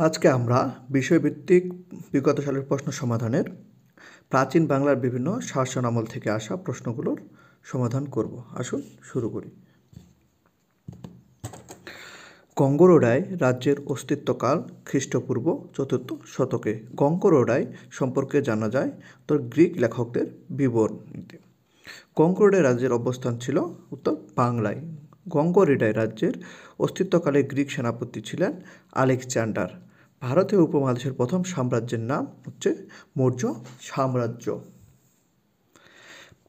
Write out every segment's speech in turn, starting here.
আজকে আমরা বিষয়ভিত্তিক বিগত সালের প্রশ্ন সমাধানের প্রাচীন বাংলার বিভিন্ন শাসন আমল থেকে আসা প্রশ্নগুলোর সমাধান করব। আসুন শুরু করি। গঙ্গোড়াই রাজ্যের অস্তিত্বকাল খ্রিস্টপূর্ব 4th শতকে। গঙ্গোড়াই সম্পর্কে জানা যায় গ্রিক লেখকদের বিবরণীতে। গঙ্গোড়াই রাজ্যের অবস্থান ছিল উত্তর বাংলায়। গঙ্গোড়াই রাজ্যের অস্তিত্বকালে গ্রিক সেনাপতি ছিলেন আলেকজান্ডার। ভারতীয় উপমহাদেশের প্রথম সাম্রাজ্যের নাম হচ্ছে মৌর্য সাম্রাজ্য।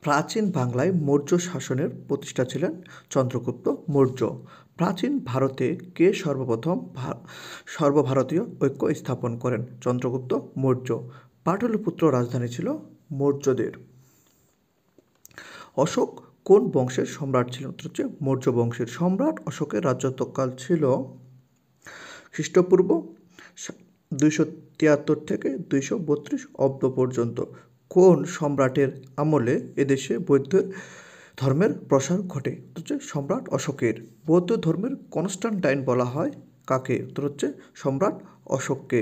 প্রাচীন বাংলায় মৌর্য শাসনের প্রতিষ্ঠা ছিলেন চন্দ্রগুপ্ত মৌর্য। প্রাচীন ভারতে কে সর্বপ্রথম সর্বভারতীয় ঐক্য স্থাপন করেন? চন্দ্রগুপ্ত মৌর্য। পাটলিপুত্র রাজধানী ছিল মৌর্যদের। অশোক কোন বংশের সম্রাট ছিলেন? উত্তর হচ্ছে মৌর্য বংশের। সম্রাট অশোকের রাজত্বকাল ছিল খ্রিস্টপূর্ব 273 থেকে 232 অব্দ পর্যন্ত। কোন সম্রাটের আমলে এদেশে বৌদ্ধ ধর্মের প্রসার ঘটে? হচ্ছে সম্রাট অশোকের। বৌদ্ধ ধর্মের কনস্টান্টাইন বলা হয় কাকে? উত্তর হচ্ছে সম্রাট অশোককে।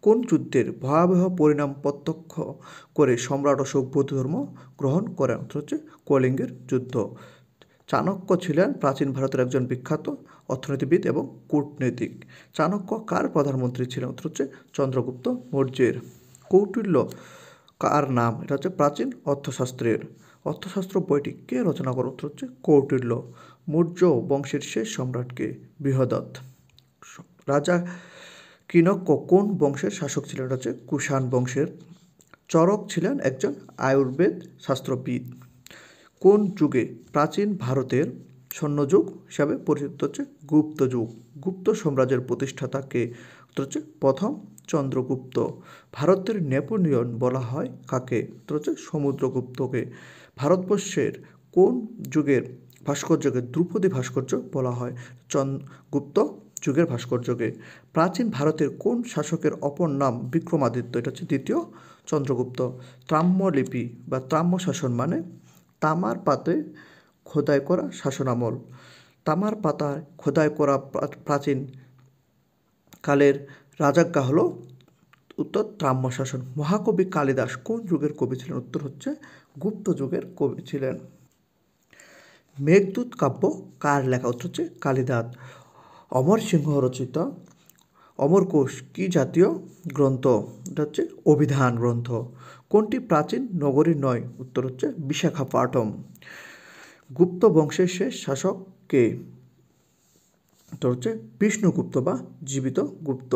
কোন যুদ্ধের ভয়াবহ পরিণাম প্রত্যক্ষ করে সম্রাট অশোক বৌদ্ধ ধর্ম গ্রহণ করেন? উত্তর হচ্ছে কলিঙ্গের যুদ্ধ। চাণক্য ছিলেন প্রাচীন ভারতের একজন বিখ্যাত অর্থনীতিবিদ এবং কূটনীতিক। চাণক্য কার প্রধানমন্ত্রী ছিলেন? উত্তর হচ্ছে চন্দ্রগুপ্ত মৌর্যের। কৌটিল্য কার নাম? এটা হচ্ছে প্রাচীন অর্থশাস্ত্রের। অর্থশাস্ত্র বইটি কে রচনা করেন? উত্তর হচ্ছে কৌটিল্য। মৌর্য বংশের শেষ সম্রাটকে? বৃহদত্ত। রাজা কিনক্য কোন বংশের শাসক ছিলেন? এটা হচ্ছে কুষাণ বংশের। চরক ছিলেন একজন আয়ুর্বেদ শাস্ত্রবিদ। কোন যুগে প্রাচীন ভারতের স্বর্ণযুগ হিসাবে পরিচিত হচ্ছে গুপ্ত যুগ? গুপ্ত সাম্রাজ্যের প্রতিষ্ঠাতা কে? উত্তর হচ্ছে প্রথম চন্দ্রগুপ্ত। ভারতের নেপোলিয়ন বলা হয় কাকে? উত্তর হচ্ছে সমুদ্রগুপ্তকে। ভারতবর্ষের কোন যুগের ভাস্কর্যকে ধ্রুপদী ভাস্কর্য বলা হয়? গুপ্ত যুগের ভাস্কর্যকে। প্রাচীন ভারতের কোন শাসকের অপর নাম বিক্রমাদিত্য? এটা হচ্ছে দ্বিতীয় চন্দ্রগুপ্ত। তাম্রলিপি বা তাম্র শাসন মানে তামার পাতে খোদাই করা শাসনামল। তামার পাতায় খোদাই করা প্রাচীন কালের রাজাজ্ঞা হলো উত্তর তাম্র শাসন। মহাকবি কালিদাস কোন যুগের কবি ছিলেন? উত্তর হচ্ছে গুপ্ত যুগের কবি ছিলেন। মেঘদূত কাব্য কার লেখা? উত্তর হচ্ছে কালিদাস। অমর সিংহ রচিত অমরকোষ কি জাতীয় গ্রন্থ? এটা হচ্ছে অভিধান গ্রন্থ। কোনটি প্রাচীন নগরী নয়? উত্তর হচ্ছে বিশাখাপত্তনম। গুপ্ত বংশের শেষ শাসক কে? উত্তর হচ্ছে বিষ্ণুগুপ্ত বা জীবিত গুপ্ত।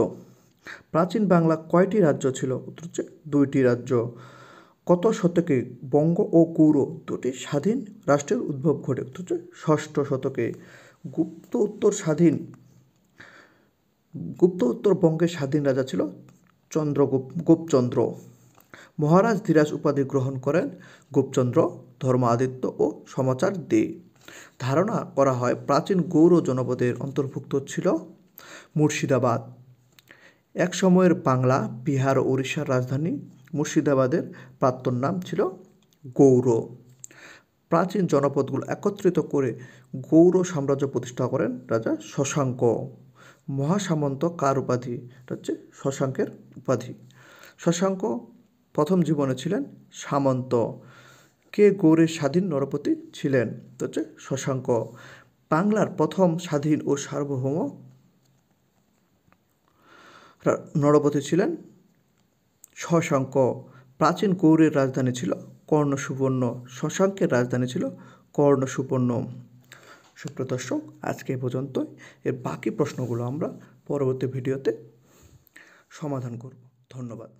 প্রাচীন বাংলা কয়টি রাজ্য ছিল? উত্তর হচ্ছে 2টি রাজ্য। কত শতকে বঙ্গ ও গৌড় দুটি স্বাধীন রাষ্ট্রের উদ্ভব ঘটে? উত্তর হচ্ছে 6ষ্ঠ শতকে। গুপ্ত উত্তর বঙ্গের স্বাধীন রাজা ছিল গোপচন্দ্র। মহারাজ ধীরাজ উপাধি গ্রহণ করেন গোপচন্দ্র, ধর্ম আদিত্য ও সমাচার দে। ধারণা করা হয় প্রাচীন গৌড় জনপদের অন্তর্ভুক্ত ছিল মুর্শিদাবাদ। এক সময়ের বাংলা, বিহার ও উড়িষ্যার রাজধানী মুর্শিদাবাদের প্রাক্তন নাম ছিল গৌড়। প্রাচীন জনপদগুলো একত্রিত করে গৌড় সাম্রাজ্য প্রতিষ্ঠা করেন রাজা শশাঙ্ক। মহাসামন্ত কার উপাধি? এটা হচ্ছে শশাঙ্কের উপাধি। শশাঙ্ক প্রথম জীবনে ছিলেন সামন্ত। কে গৌড়ের স্বাধীন নরপতি ছিলেন? এটা হচ্ছে শশাঙ্ক। বাংলার প্রথম স্বাধীন ও সার্বভৌম নরপতি ছিলেন শশাঙ্ক। প্রাচীন গৌড়ের রাজধানী ছিল কর্ণসুবর্ণ। শশাঙ্কের রাজধানী ছিল কর্ণসুবর্ণ। সুপ্রিয় দর্শক, আজকে এ পর্যন্তই। এর বাকি প্রশ্নগুলো আমরা পরবর্তী ভিডিওতে সমাধান করব। ধন্যবাদ।